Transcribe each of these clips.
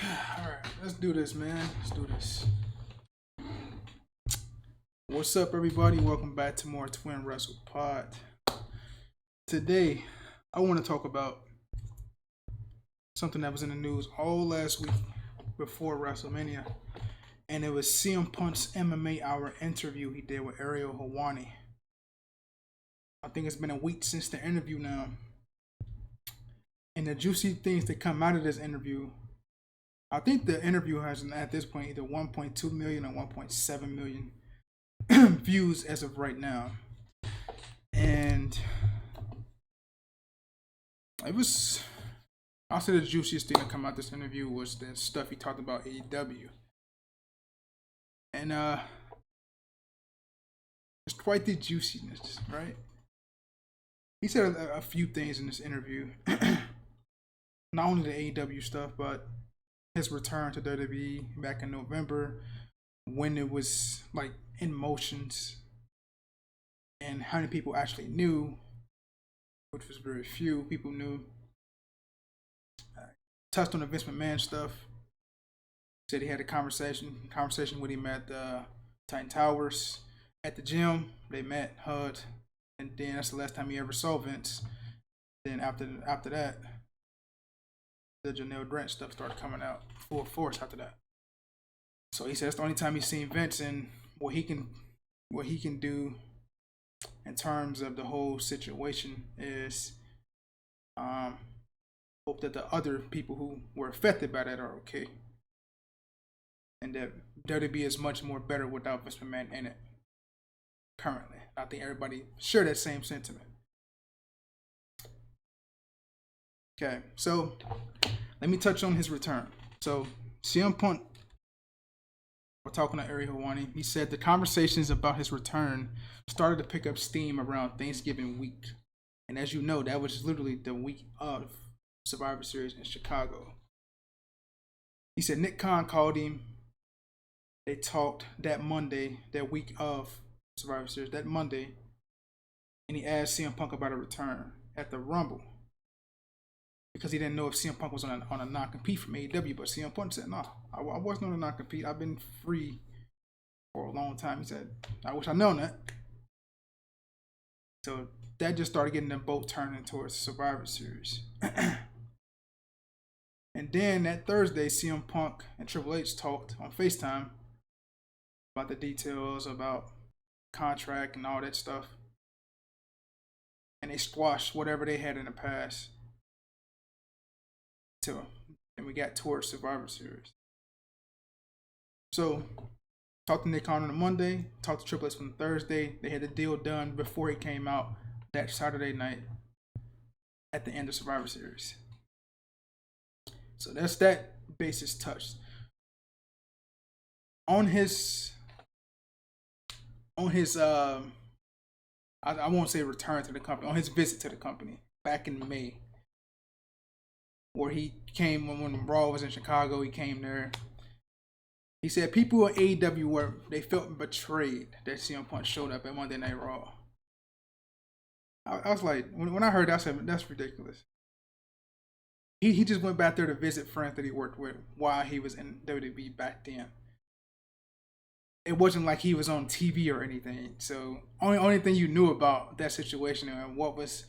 Alright, let's do this, man. Let's do this. What's up, everybody? Welcome back to more Twinwrestlepod. Today, I want to talk about something that was in the news all last week before WrestleMania, and it was CM Punk's MMA Hour interview he did with Ariel Helwani. I think it's been a week since the interview now, and the juicy things that come out of this interview. I think the interview has at this point either 1.2 million or 1.7 million views as of right now. And it was, I'll say the juiciest thing to come out this interview was the stuff he talked about AEW. And it's quite the juiciness, right? He said a few things in this interview. Not only the AEW stuff, but his return to WWE back in November, when it was like in motions, and how many people actually knew, which was very few people knew. Touched on the Vince McMahon stuff. Said he had a conversation with him at Titan Towers at the gym. They met, hugged, and then that's the last time he ever saw Vince. Then after that, the Janelle Grant stuff started coming out full force after that. So he said it's the only time he's seen Vince, and what he can do in terms of the whole situation is hope that the other people who were affected by that are okay, and that WWE is much more better without Vince McMahon in it currently. I think everybody share that same sentiment. Okay, so let me touch on his return. So CM Punk, we're talking to Ariel Helwani. He said the conversations about his return started to pick up steam around Thanksgiving week. And as you know, that was literally the week of Survivor Series in Chicago. He said Nick Khan called him. They talked that Monday, that week of Survivor Series, that Monday. And he asked CM Punk about a return at the Rumble, because he didn't know if CM Punk was on a non-compete from AEW, but CM Punk said, no, I wasn't on a non-compete. I've been free for a long time. He said, I wish I'd known that. So that just started getting them both turning towards Survivor Series. And then that Thursday, CM Punk and Triple H talked on FaceTime about the details about contract and all that stuff. And they squashed whatever they had in the past. And we got towards Survivor Series. So, talked to Nick Khan on a Monday, talked to Triple H on Thursday. They had the deal done before he came out that Saturday night at the end of Survivor Series. So that's that basis touched. On his I won't say return to the company, on his visit to the company back in May, where he came when Raw was in Chicago, he came there. He said people at AEW they felt betrayed that CM Punk showed up at Monday Night Raw. I was like, when I heard that, I said, that's ridiculous. He just went back there to visit friends that he worked with while he was in WWE back then. It wasn't like he was on TV or anything. So only thing you knew about that situation and what was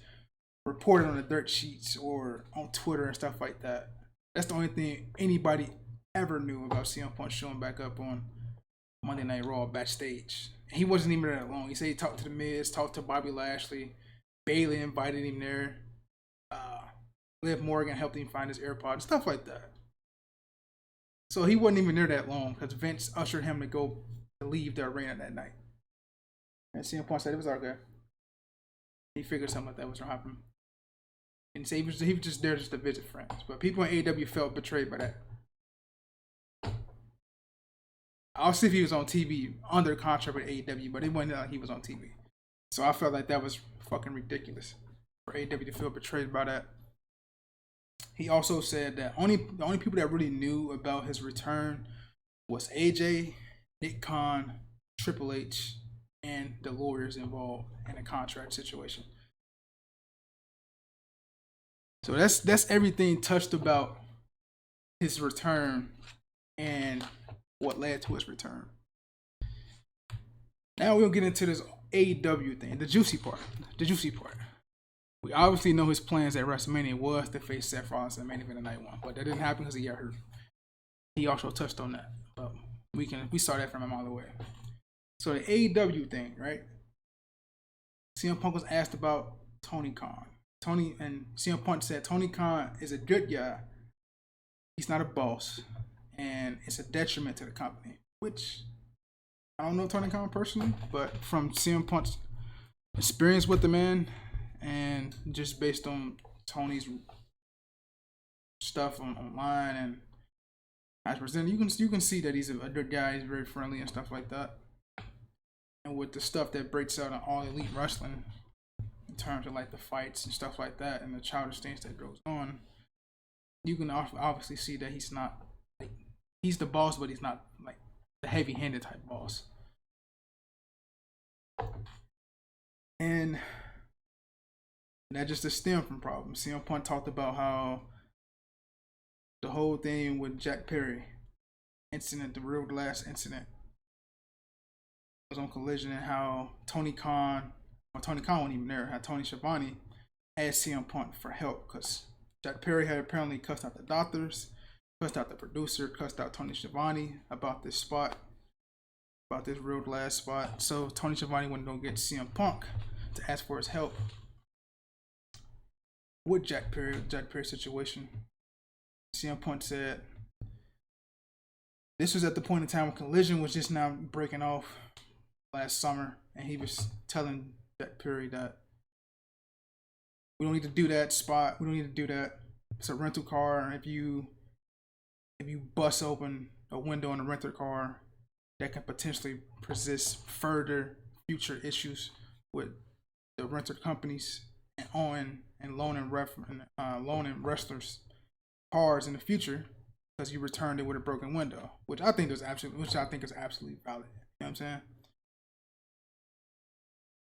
reported on the dirt sheets or on Twitter and stuff like that. That's the only thing anybody ever knew about CM Punk showing back up on Monday Night Raw backstage. He wasn't even there that long. He said he talked to The Miz, talked to Bobby Lashley, Bayley invited him there, Liv Morgan helped him find his AirPods, stuff like that. So he wasn't even there that long because Vince ushered him to leave the arena that night. And CM Punk said it was okay. He figured something like that was going to happen. And say he was just there just to visit friends. But people in AEW felt betrayed by that. I'll see if he was on TV under contract with AEW, but it wasn't like he was on TV. So I felt like that was fucking ridiculous for AEW to feel betrayed by that. He also said that the only people that really knew about his return was AJ, Nick Khan, Triple H, and the lawyers involved in a contract situation. So that's everything touched about his return and what led to his return. Now we'll get into this AEW thing, the juicy part. We obviously know his plans at WrestleMania was to face Seth Rollins in the main event of night one, but that didn't happen because he got hurt. He also touched on that, but we saw that from him all the way. So the AEW thing, right? CM Punk was asked about Tony Khan. CM Punk said Tony Khan is a good guy. He's not a boss, and it's a detriment to the company. Which I don't know Tony Khan personally, but from CM Punk's experience with the man, and just based on Tony's stuff online and as presented, you can see that he's a good guy. He's very friendly and stuff like that. And with the stuff that breaks out on All Elite Wrestling, in terms of like the fights and stuff like that, and the childish things that goes on, you can obviously see that he's not like he's the boss, but he's not like the heavy-handed type boss. And that just a stem from problems. CM Punk talked about how the whole thing with Jack Perry incident, the real glass incident, was on Collision, and how Tony Khan wasn't even there, how Tony Schiavone asked CM Punk for help because Jack Perry had apparently cussed out the doctors, cussed out the producer, cussed out Tony Schiavone about this spot, about this real glass spot. So Tony Schiavone went to go get CM Punk to ask for his help with Jack Perry situation. CM Punk said this was at the point in time when Collision was just now breaking off last summer, and he was telling Jack Perry that we don't need to do that spot. We don't need to do that. It's a rental car, and if you bust open a window in a rental car, that can potentially present further future issues with the rental companies and loaning wrestlers cars in the future because you returned it with a broken window, which I think is absolutely valid. You know what I'm saying?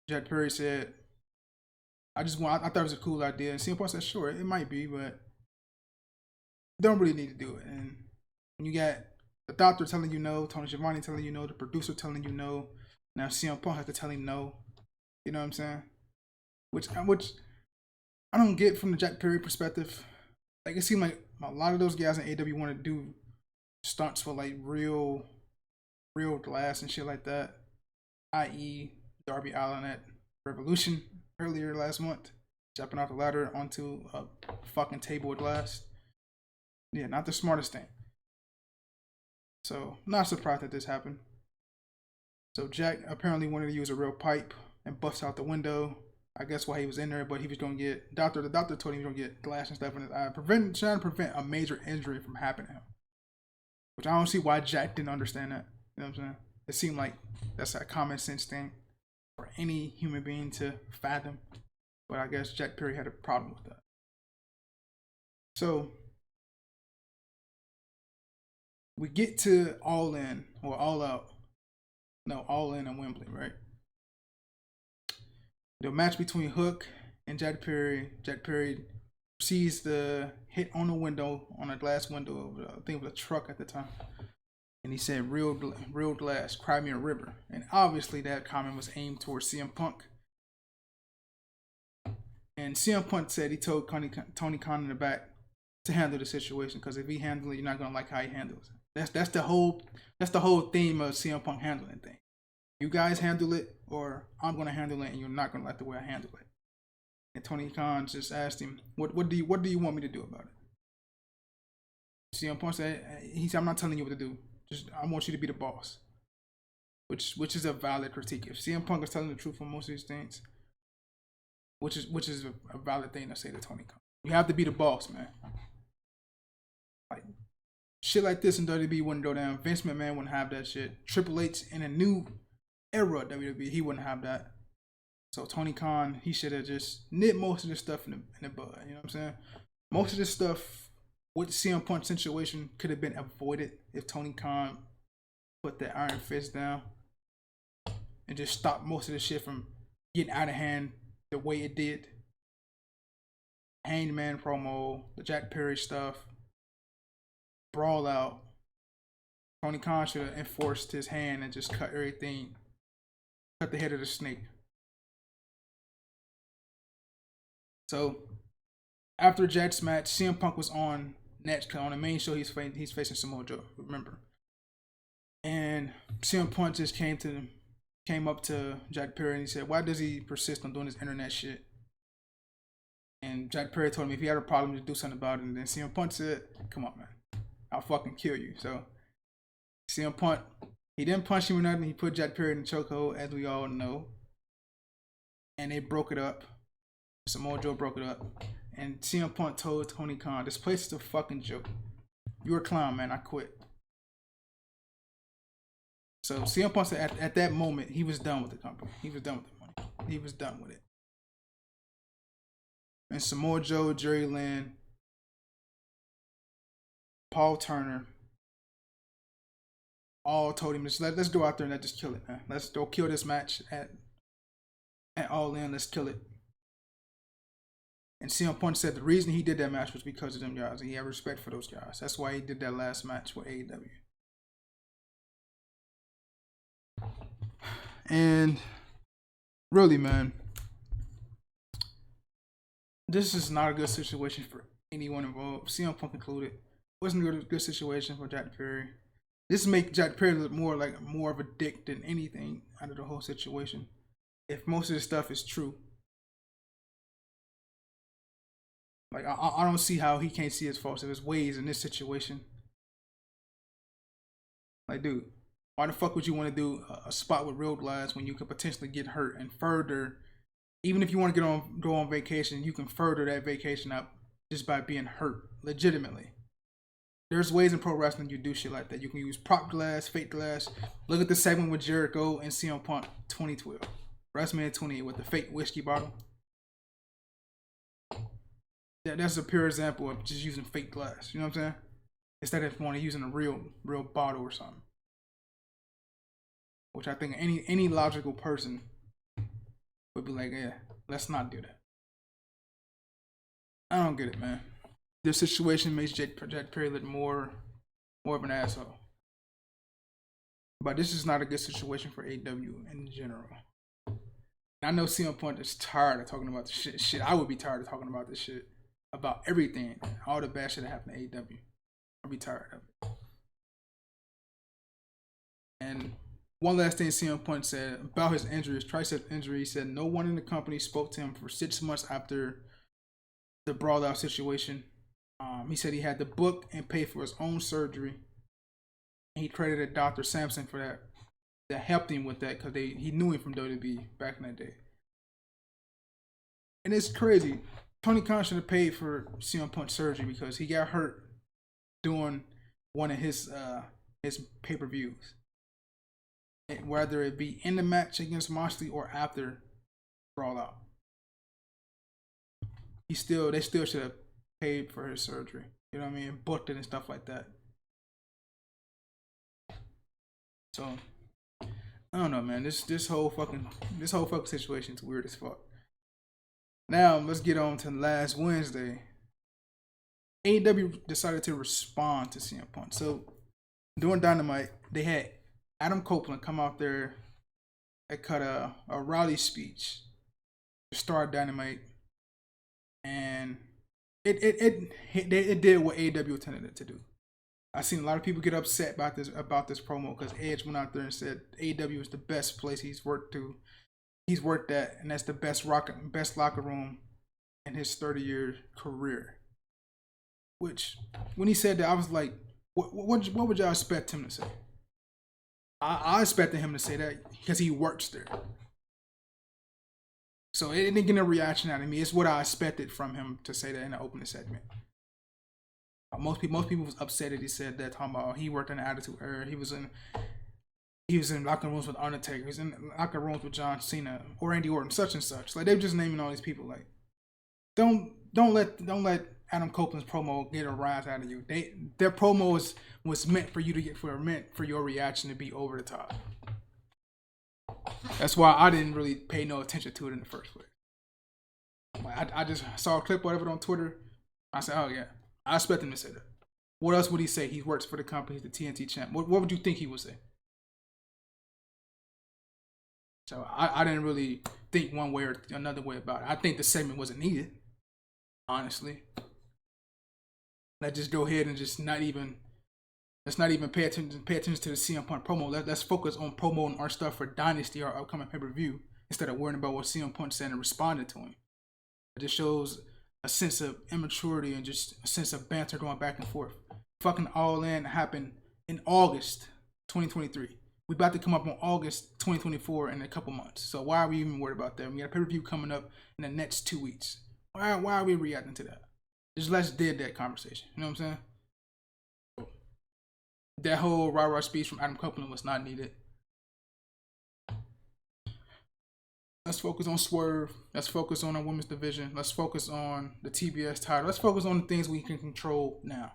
Jack Perry said, I thought it was a cool idea. And CM Punk said, sure, it might be, but don't really need to do it. And when you got the doctor telling you no, Tony Schiavone telling you no, the producer telling you no, now CM Punk has to tell him no. You know what I'm saying? Which I don't get from the Jack Perry perspective. Like, it seemed like a lot of those guys in AEW want to do stunts for like real glass and shit like that. I.e. Darby Allin at Revolution earlier last month, jumping off the ladder onto a fucking table of glass. Yeah, not the smartest thing. So, not surprised that this happened. So Jack apparently wanted to use a real pipe and bust out the window. I guess while he was in there, but he was gonna get the doctor told him he was gonna get glass and stuff in his eye, trying to prevent a major injury from happening to him. Which I don't see why Jack didn't understand that. You know what I'm saying? It seemed like that's a common sense thing for any human being to fathom. But I guess Jack Perry had a problem with that. So we get to All In or All Out. No, All In Wembley, right? The match between Hook and Jack Perry. Jack Perry sees the hit on the window, on a glass window of, I think it was a truck at the time. And he said, real glass, cry me a river. And obviously that comment was aimed towards CM Punk. And CM Punk said he told Tony Khan in the back to handle the situation, because if he handles it, you're not going to like how he handles it. That's the whole theme of CM Punk handling things. You guys handle it, or I'm gonna handle it, and you're not gonna like the way I handle it. And Tony Khan just asked him, "What do you want me to do about it?" CM Punk said, "He said I'm not telling you what to do. Just I want you to be the boss." Which is a valid critique. If CM Punk is telling the truth on most of these things, which is a valid thing to say to Tony Khan. You have to be the boss, man. Like shit like this in WWE wouldn't go down. Vince McMahon wouldn't have that shit. Triple H in a new era WWE, he wouldn't have that. So Tony Khan, he should have just nipped most of this stuff in the bud. You know what I'm saying? Most of this stuff with the CM Punk situation could have been avoided if Tony Khan put the iron fist down and just stopped most of this shit from getting out of hand the way it did. Hangman promo, the Jack Perry stuff, brawl out, Tony Khan should have enforced his hand and just cut everything, cut the head of the snake. So after Jet's match, CM Punk was on next on the main show. He's facing Samoa Joe. Remember, and CM Punk just came up to Jack Perry and he said, "Why does he persist on doing this internet shit?" And Jack Perry told him if he had a problem to do something about it. And then CM Punk said, "Come on, man, I'll fucking kill you." So CM Punk, he didn't punch him or nothing. He put Jack Perry in the chokehold, as we all know, and they broke it up. Samoa Joe broke it up. And CM Punk told Tony Khan, "This place is a fucking joke. You're a clown, man. I quit." So CM Punk said at that moment, he was done with the company. He was done with the money. He was done with it. And Samoa Joe, Jerry Lynn, Paul Turner, all told him, let's go out there and let's just kill it, man. Let's go kill this match at All In. Let's kill it. And CM Punk said the reason he did that match was because of them guys. And he had respect for those guys. That's why he did that last match with AEW. And really, man, this is not a good situation for anyone involved. CM Punk included. Wasn't a good situation for Jack Perry. This make Jack Perry look more of a dick than anything out of the whole situation. If most of this stuff is true. Like, I don't see how he can't see his faults, if his ways in this situation. Like, dude, why the fuck would you want to do a spot with real glass when you could potentially get hurt and further, even if you want to go on vacation, you can further that vacation up just by being hurt, legitimately. There's ways in pro wrestling you do shit like that. You can use prop glass, fake glass. Look at the segment with Jericho and CM Punk 2012. WrestleMania 28 with the fake whiskey bottle. That's a pure example of just using fake glass. You know what I'm saying? Instead of using a real bottle or something. Which I think any logical person would be like, yeah, let's not do that. I don't get it, man. This situation makes Jack Perry look more of an asshole. But this is not a good situation for AEW in general. And I know CM Punk is tired of talking about this shit. Shit, I would be tired of talking about this shit. About everything. All the bad shit that happened to AEW. I'd be tired of it. And one last thing CM Punk said about his injury, his tricep injury. He said no one in the company spoke to him for 6 months after the brawl out situation. He said he had to book and pay for his own surgery. And he credited Dr. Sampson for that. That helped him with that because he knew him from WWE back in that day. And it's crazy. Tony Khan should have paid for CM Punk's surgery because he got hurt doing one of his pay-per-views. Whether it be in the match against Moxley or after Brawl Out. They still should have paid for his surgery. You know what I mean? Booked it and stuff like that. So I don't know, man. This whole fucking situation is weird as fuck. Now, let's get on to last Wednesday. AEW decided to respond to CM Punk. So, during Dynamite, they had Adam Copeland come out there and cut a rally speech to start Dynamite. And it did what AEW intended it to do. I've seen a lot of people get upset about this promo because Edge went out there and said AEW is the best place he's worked at, and that's the best locker room in his 30-year career. Which, when he said that, I was like, what would y'all expect him to say? I expected him to say that because he works there. So it didn't get a reaction out of me. It's what I expected from him to say that in the opening segment. Most people was upset that he said that, talking about he worked in the Attitude Era. He was in locker rooms with Undertaker. He was in locker rooms with John Cena or Randy Orton, such and such. Like, they're just naming all these people. Like, don't let Adam Copeland's promo get a rise out of you. Their promo was meant for you to meant for your reaction to be over the top. That's why I didn't really pay no attention to it in the first place. Like, I just saw a clip, whatever, on Twitter. I said, oh yeah, I expect him to say that. What else would he say? He works for the company. He's the TNT champ. What would you think he would say? So I didn't really think one way or another way about it. I think the segment wasn't needed, honestly. Let's just go ahead and just let's not even pay attention to the CM Punk promo. Let's focus on promoting our stuff for Dynasty, our upcoming pay-per-view, instead of worrying about what CM Punk said and responded to him. It just shows a sense of immaturity and just a sense of banter going back and forth. Fucking All In happened in August 2023. We about to come up on August 2024 in a couple months. So why are we even worried about that? We got a pay-per-view coming up in the next 2 weeks. Why are we reacting to that? Just let's dead that conversation. You know what I'm saying? That whole rah-rah speech from Adam Copeland was not needed. Let's focus on Swerve. Let's focus on our women's division. Let's focus on the TBS title. Let's focus on the things we can control now.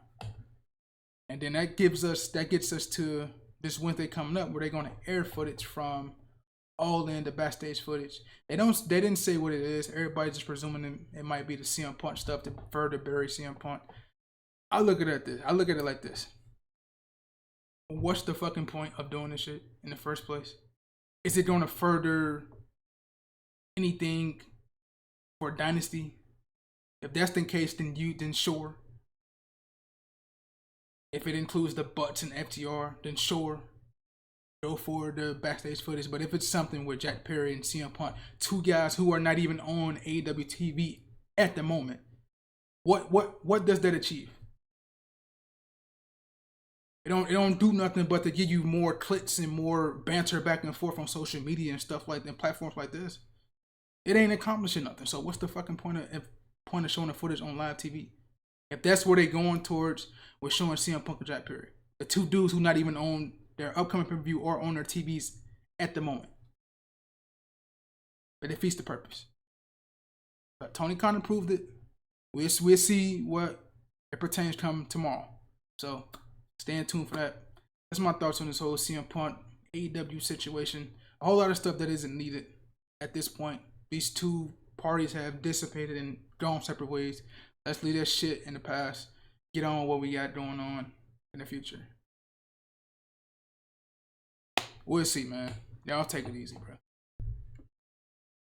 And then that gets us to this Wednesday coming up, where they're going to air footage from All In, the backstage footage. They didn't say what it is. Everybody's just presuming it might be the CM Punk stuff to further bury CM Punk. I look at it like this. What's the fucking point of doing this shit in the first place? Is it going to further anything for Dynasty? If that's the case, then sure. If it includes the Butts and FTR, then sure, go for the backstage footage. But if it's something with Jack Perry and CM Punk, two guys who are not even on AEW TV at the moment, what does that achieve? It don't do nothing but to give you more clicks and more banter back and forth on social media and stuff like that, platforms like this. It ain't accomplishing nothing. So what's the fucking point of showing the footage on live TV? If that's where they're going towards, with showing CM Punk and Jack Perry, the two dudes who not even on their upcoming pay-per-view or on their TVs at the moment, it defeats the purpose. But Tony Khan proved it. We'll see what it pertains come tomorrow. So stay tuned for that. That's my thoughts on this whole CM Punk AEW situation. A whole lot of stuff that isn't needed at this point. These two parties have dissipated and gone separate ways. Let's leave that shit in the past. Get on what we got going on in the future. We'll see, man. Y'all take it easy, bro.